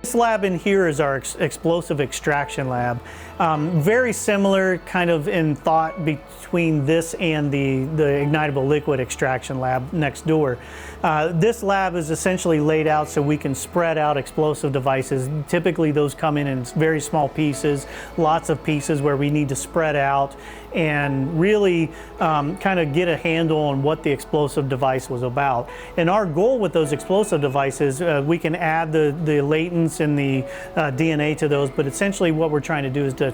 This lab in here is our explosive extraction lab. Very similar kind of in thought between this and the ignitable liquid extraction lab next door. This lab is essentially laid out so we can spread out explosive devices. Typically those come in very small pieces, lots of pieces where we need to spread out and really kind of get a handle on what the explosive device was about. And our goal with those explosive devices, we can add the latents and the DNA to those, but essentially what we're trying to do is to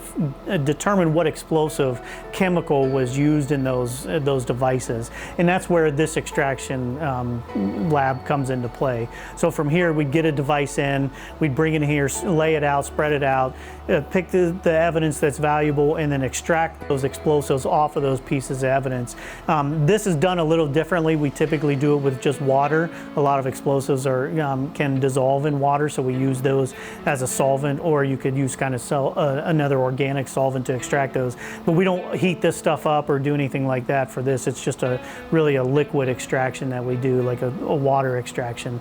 determine what explosive chemical was used in those devices. And that's where this extraction lab comes into play. So from here we'd get a device in, we'd bring it in here, lay it out, spread it out, pick the evidence that's valuable, and then extract those explosives off of those pieces of evidence. This is done a little differently. We typically do it with just water. A lot of explosives can dissolve in water, so we use those as a solvent, or you could use kind of another organic solvent to extract those. But we don't heat this stuff up or do anything like that for this. It's just really a liquid extraction that we do, like a water extraction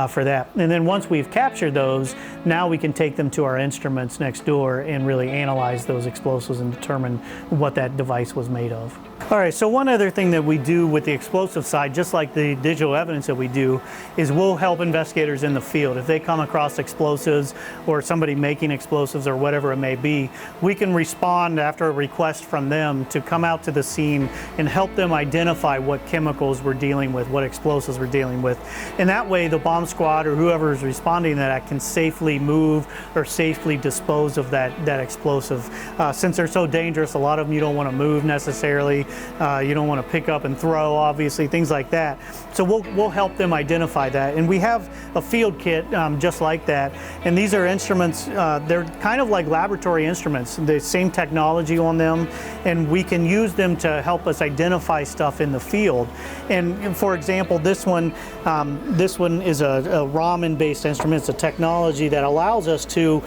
for that. And then once we've captured those, now we can take them to our instruments next door and really analyze those explosives and determine what that device was made of. All right, so one other thing that we do with the explosive side, just like the digital evidence that we do, is we'll help investigators in the field. If they come across explosives or somebody making explosives or whatever it may be, we can respond after a request from them to come out to the scene and help them identify what chemicals we're dealing with, what explosives we're dealing with. And that way the bomb squad or whoever is responding to that can safely move or safely dispose of that explosive. Since they're so dangerous, a lot of them you don't want to move necessarily. You don't want to pick up and throw, obviously, things like that. So we'll help them identify that. And we have a field kit just like that. And these are instruments, they're kind of like laboratory instruments, the same technology on them. And we can use them to help us identify stuff in the field. And for example, this one is a Raman-based instrument. It's a technology that allows us to,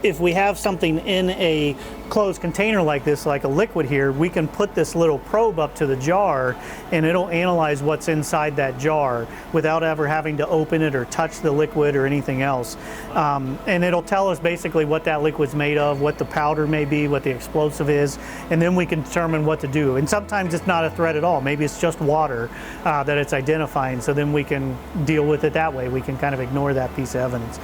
if we have something in a closed container like this, like a liquid here, we can put this little probe up to the jar and it'll analyze what's inside that jar without ever having to open it or touch the liquid or anything else. And it'll tell us basically what that liquid's made of, what the powder may be, what the explosive is, and then we can determine what to do. And sometimes it's not a threat at all. Maybe it's just water that it's identifying, so then we can deal with it that way. We can kind of ignore that piece of evidence.